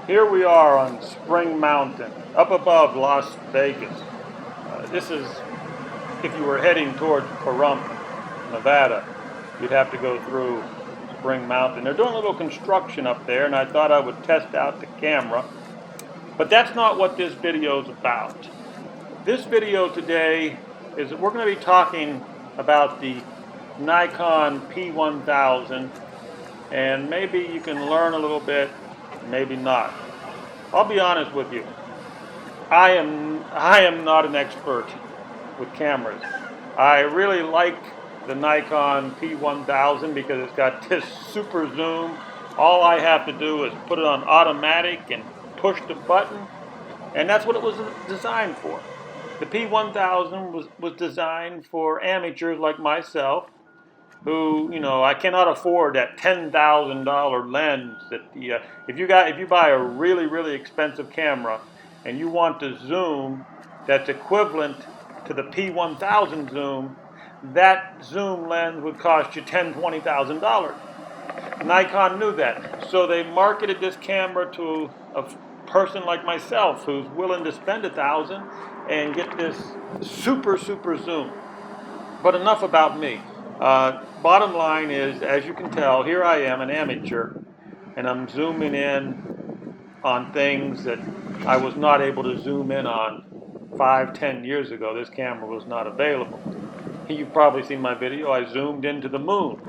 Here we are on Spring Mountain, up above Las Vegas. This is, if you were heading towards Pahrump, Nevada, you'd have to go through Spring Mountain. They're doing a little construction up there, and I thought I would test out the camera. But that's not what this video is about. This video today is we're going to be talking about the Nikon P1000, and maybe you can learn a little bit, maybe not. I'll be honest with you. I am not an expert with cameras. I really like the Nikon P1000 because it's got this super zoom. All I have to do is put it on automatic and push the button, and that's what it was designed for. The P1000 was designed for amateurs like myself who, I cannot afford that $10,000 lens that if you buy a really expensive camera and you want to zoom that's equivalent to the P1000 zoom, that zoom lens would cost you $10,000-$20,000. Nikon knew that, so they marketed this camera to a person like myself who's willing to spend $1,000 and get this super zoom. But enough about me. Bottom line is, as you can tell, here I am, an amateur, and I'm zooming in on things that I was not able to zoom in on 5-10 years ago. This camera was not available. You've probably seen my video. I zoomed into the moon,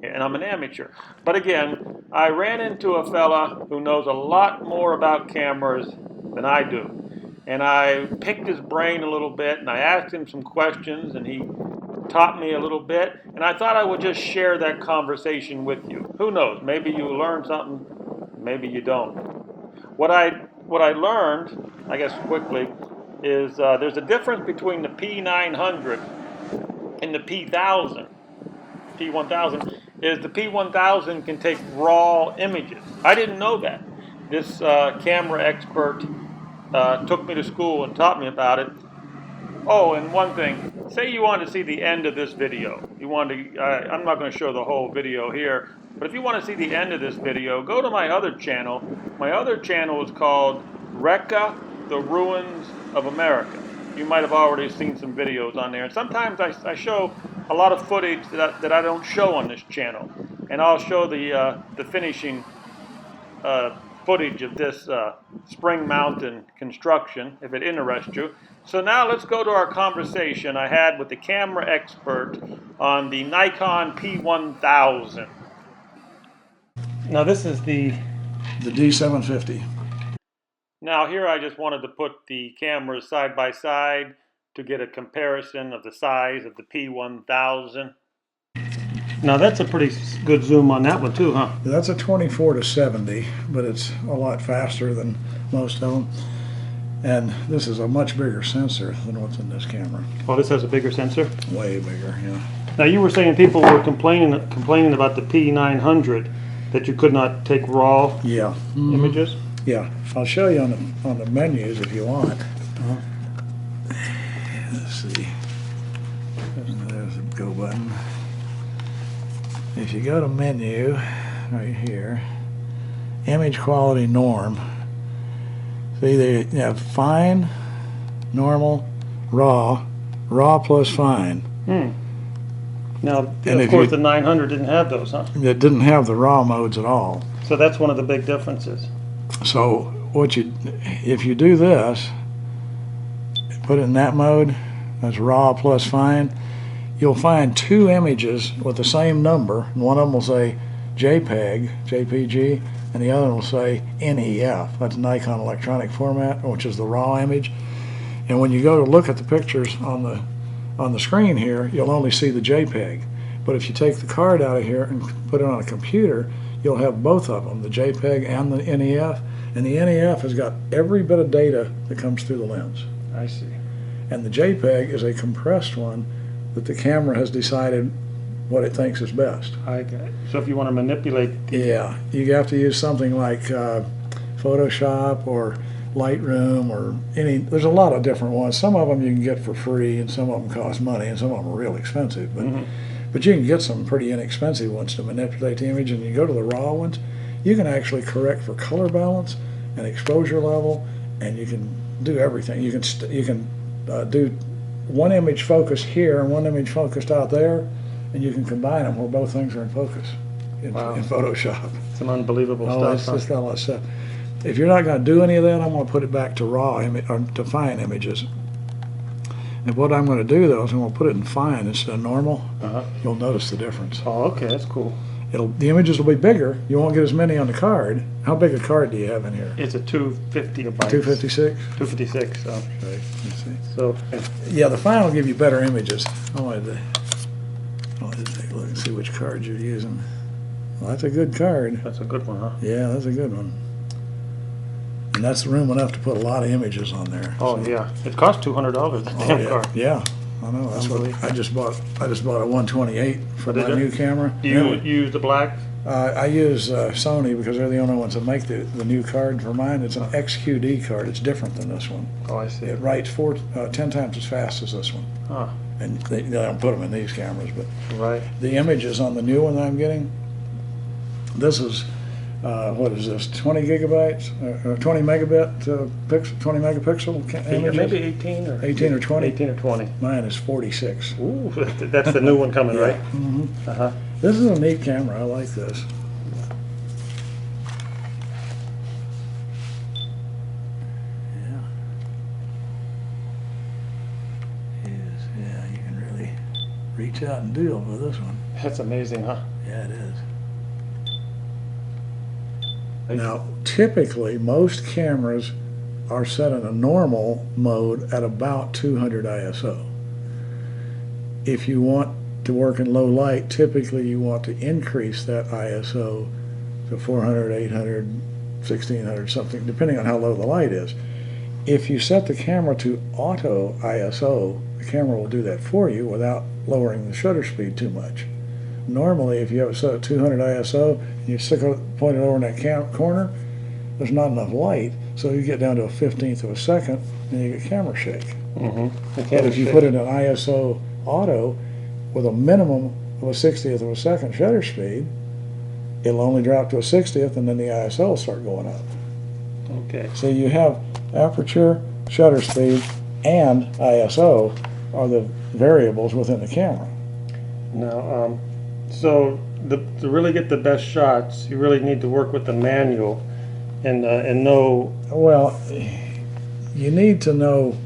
and I'm an amateur. But again, I ran into a fella who knows a lot more about cameras than I do. And I picked his brain a little bit, and I asked him some questions, and he taught me a little bit, and I thought I would just share that conversation with you. Who knows? Maybe you learn something, maybe you don't. What I learned, I guess quickly, is there's a difference between the P900 and the P1000. P1000 is the P1000 can take raw images. I didn't know that. This camera expert took me to school and taught me about it. Oh, and one thing, say you want to see the end of this video. I'm not going to show the whole video here, but if you want to see the end of this video, go to my other channel. My other channel is called Recca, the Ruins of America. You might have already seen some videos on there. And sometimes I show a lot of footage that I don't show on this channel. And I'll show the finishing footage of this Spring Mountain construction, if it interests you. So now let's go to our conversation I had with the camera expert on the Nikon P1000. Now this is the D750. Now here I just wanted to put the cameras side by side to get a comparison of the size of the P1000. Now that's a pretty good zoom on that one too, huh? That's a 24-70, but it's a lot faster than most of them. And this is a much bigger sensor than what's in this camera. Oh, this has a bigger sensor? Way bigger, yeah. Now you were saying people were complaining about the P900 that you could not take raw images? Yeah, I'll show you on the menus if you want. Let's see. There's the go button. If you go to menu right here, image quality norm. See, they have fine, normal, raw plus fine. Now, of course, the 900 didn't have those, huh? It didn't have the raw modes at all. So that's one of the big differences. So if you do this, put it in that mode, that's raw plus fine, you'll find two images with the same number, and one of them will say JPG, and the other one will say NEF. That's Nikon electronic format, which is the raw image. And when you go to look at the pictures on the screen here, you'll only see the JPEG. But if you take the card out of here and put it on a computer, you'll have both of them, the JPEG and the NEF. And the NEF has got every bit of data that comes through the lens. I see. And the JPEG is a compressed one that the camera has decided what it thinks is best. I get it. So if you want to manipulate... Yeah, you have to use something like Photoshop or Lightroom or there's a lot of different ones. Some of them you can get for free and some of them cost money and some of them are real expensive. But you can get some pretty inexpensive ones to manipulate the image, and you go to the raw ones, you can actually correct for color balance and exposure level, and you can do everything. You can do one image focus here and one image focused out there, and you can combine them where both things are in focus in Photoshop. Some unbelievable It's stuff. just got a lot of stuff. If you're not going to do any of that, I'm going to put it back to raw or to fine images. And what I'm going to do though is I'm going to put it in fine instead of normal. You'll notice the difference. Oh, okay, that's cool. The images will be bigger. You won't get as many on the card. How big a card do you have in here? It's a 250 gigabytes. 256? 256, so. Okay, let's see. So, Yeah, the fine will give you better images. I wanted to take a look and see which card you're using. Well, that's a good card. that's a good one, huh? Yeah, that's a good one. And that's room enough to put a lot of images on there. Oh, yeah. It costs $200, the damn yeah. card. Yeah, I know. That's what I just bought. I just bought a 128 for my new camera. Do you use the black? I use Sony because they're the only ones that make the new card for mine. It's an XQD card. It's different than this one. Oh, I see. It writes 10 times as fast as this one. Huh. And they don't put them in these cameras, but Right. the images on the new one that I'm getting, this is, what is this, 20 gigabytes, 20 megabit, 20 megapixel images? Maybe 18 or 18 or 20? 18 or 20. Mine is 46. Ooh, that's the new one coming, right? Mm-hmm. Uh-huh. This is a neat camera. I like this. Yeah. Yeah, you can really reach out and deal with this one. That's amazing, huh? Yeah, it is. Now, typically, most cameras are set in a normal mode at about 200 ISO. If you want to work in low light, typically you want to increase that ISO to 400, 800, 1600, something, depending on how low the light is. If you set the camera to auto ISO, the camera will do that for you without lowering the shutter speed too much. Normally, if you have it set at 200 ISO and you point it over in that corner, there's not enough light, so you get down to a 15th of a second and you get camera shake. But if you put it in ISO auto with a minimum of a 60th of a second shutter speed, it'll only drop to a 60th and then the ISO will start going up. Okay. So you have aperture, shutter speed, and ISO are the variables within the camera. Now, so to really get the best shots, you really need to work with the manual and know. Well, you need to know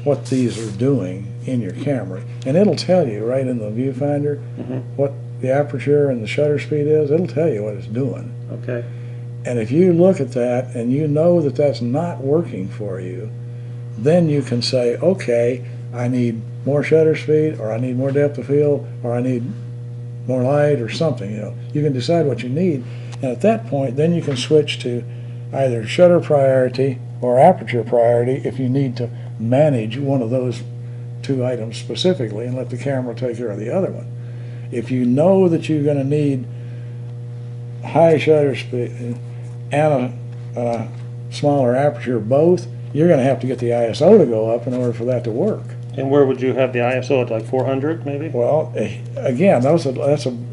what these are doing in your camera, and it'll tell you right in the viewfinder what the aperture and the shutter speed is. It'll tell you what it's doing. Okay. And if you look at that and you know that that's not working for you, then you can say, okay, I need more shutter speed, or I need more depth of field, or I need more light, or something. You can decide what you need, and at that point, then you can switch to either shutter priority or aperture priority if you need to manage one of those two items specifically and let the camera take care of the other one. If you know that you're going to need high shutter speed and a smaller aperture both, you're going to have to get the ISO to go up in order for that to work. And where would you have the ISO at, like 400 maybe? Well, again, that's a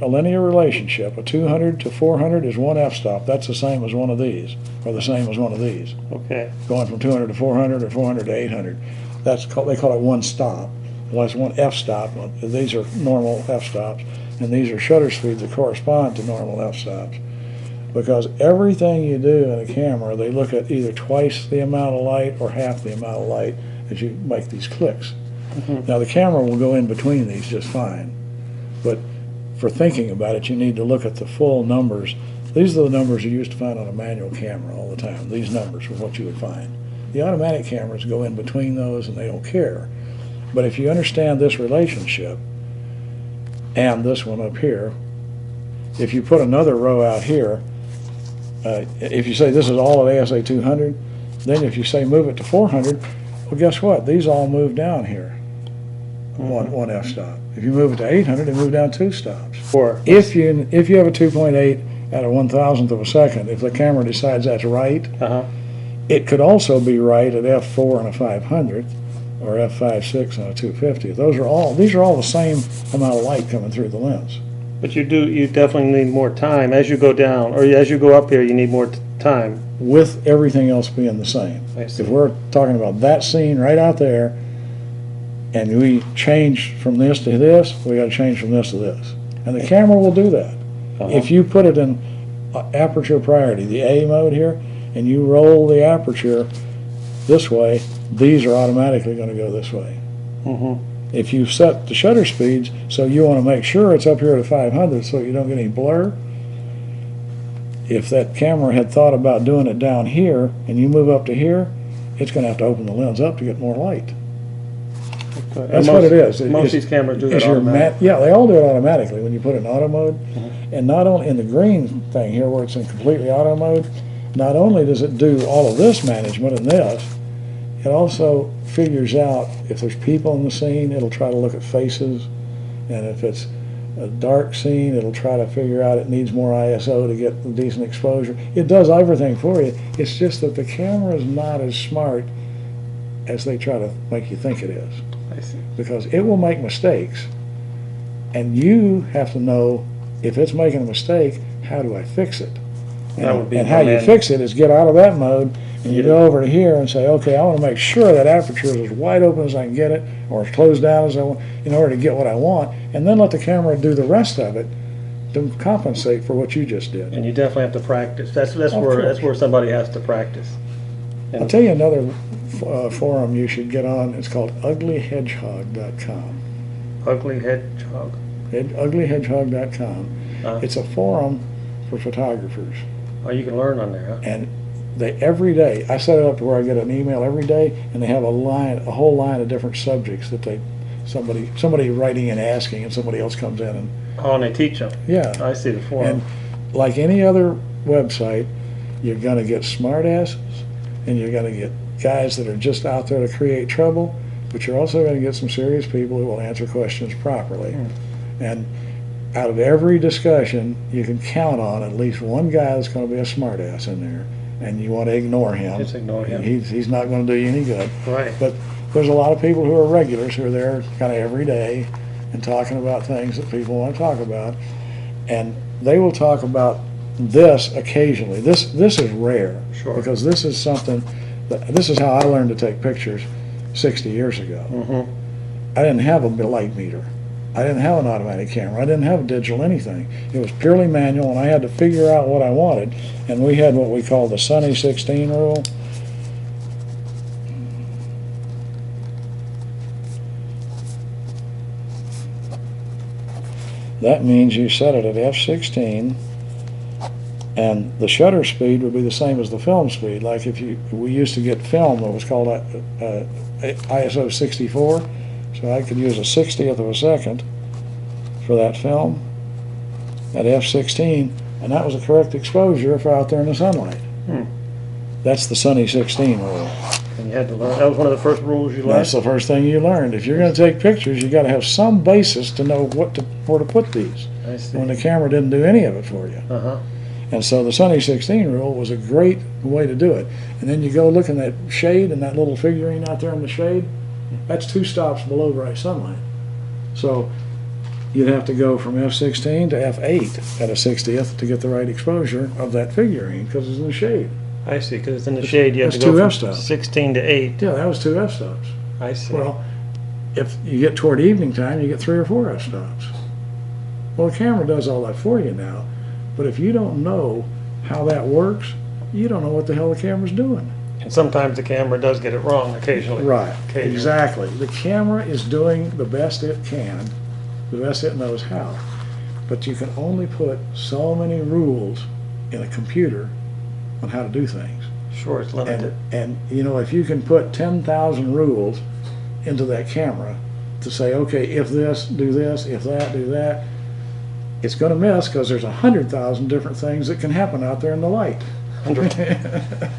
linear relationship. A 200 to 400 is one f-stop. That's the same as one of these, or the same as one of these. Okay. Going from 200 to 400 or 400 to 800. They call it one stop. Well, that's one f-stop. These are normal f-stops, and these are shutter speeds that correspond to normal f-stops. Because everything you do in a camera, they look at either twice the amount of light or half the amount of light as you make these clicks. Now the camera will go in between these just fine, but for thinking about it, you need to look at the full numbers. These are the numbers you used to find on a manual camera all the time. These numbers are what you would find. The automatic cameras go in between those and they don't care. But if you understand this relationship and this one up here, if you put another row out here, if you say this is all at ASA 200, then if you say move it to 400, well, guess what? These all move down here. One f-stop. If you move it to 800, they move down 2 stops. If you have a 2.8 at a 1,000th of a second, if the camera decides that's right, it could also be right at f4 and a 500th, or f5.6 and a 250th. These are all the same amount of light coming through the lens. But you definitely need more time as you go down, or as you go up here. You need more time. with everything else being the same. I see. If we're talking about that scene right out there, and we change from this to this, we gotta change from this to this. And the camera will do that. If you put it in aperture priority, the A mode here, and you roll the aperture this way, these are automatically gonna go this way. If you set the shutter speeds so you want to make sure it's up here at 500 so you don't get any blur, if that camera had thought about doing it down here and you move up to here, it's going to have to open the lens up to get more light. Okay. That's what it is. Most of these cameras do that automatically. Yeah, they all do it automatically when you put it in auto mode. And not only in the green thing here where it's in completely auto mode, not only does it do all of this management and this, it also figures out if there's people in the scene, it'll try to look at faces, and if it's a dark scene, it'll try to figure out it needs more ISO to get the decent exposure. It does everything for you. It's just that the camera is not as smart as they try to make you think it is. I see. Because it will make mistakes, and you have to know if it's making a mistake, how do I fix it? That would be And how you fix it is get out of that mode and you go over to here and say, okay, I want to make sure that aperture is as wide open as I can get it, or as closed down as I want, in order to get what I want, and then let the camera do the rest of it to compensate for what you just did. And you definitely have to practice. That's course. where somebody has to practice. And I'll tell you another forum you should get on. It's called uglyhedgehog.com. Ugly Hedgehog. Uglyhedgehog.com. Uh-huh. It's a forum for photographers. Oh, you can learn on there, huh? And they every day, I set it up to where I get an email every day, and they have a whole line of different subjects that somebody writing and asking, and somebody else comes in and Oh, and they teach them. yeah. I see the forum. And like any other website, you're gonna get smartasses, and you're gonna get guys that are just out there to create trouble, but you're also gonna get some serious people who will answer questions properly. And out of every discussion, you can count on at least one guy that's going to be a smartass in there, and you want to ignore him. Just ignore him. He's not going to do you any good. Right. But there's a lot of people who are regulars who are there kind of every day and talking about things that people want to talk about, and they will talk about this occasionally. This is rare. Sure. Because this is something this is how I learned to take pictures 60 years ago. I didn't have a light meter. I didn't have an automatic camera. I didn't have a digital anything. It was purely manual, and I had to figure out what I wanted. And we had what we call the Sunny 16 rule. That means you set it at f16, and the shutter speed would be the same as the film speed. Like we used to get film that was called ISO 64. So I could use a 60th of a second for that film at f16, and that was the correct exposure if out there in the sunlight. That's the Sunny 16 rule. And you had to learn. That was one of the first rules you learned. That's the first thing you learned. If you're going to take pictures, you got to have some basis to know where to put these. I see. When the camera didn't do any of it for you. And so the Sunny 16 rule was a great way to do it. And then you go look in that shade and that little figurine out there in the shade. That's 2 stops below bright sunlight. So you'd have to go from f16 to f8 at a 60th to get the right exposure of that figurine because it's in the shade. I see, because it's in the shade. You have to That's 2 go from f-stops. 16 to 8. Yeah, that was 2 f-stops. I see. Well, if you get toward evening time, you get 3 or 4 f-stops. Well, the camera does all that for you now, but if you don't know how that works, you don't know what the hell the camera's doing. And sometimes the camera does get it wrong occasionally. Right, Occasionally. exactly. The camera is doing the best it can, the best it knows how. But you can only put so many rules in a computer on how to do things. Sure, it's limited. And you know, if you can put 10,000 rules into that camera to say, okay, if this, do this, if that, do that, it's going to miss because there's 100,000 different things that can happen out there in the light. 100.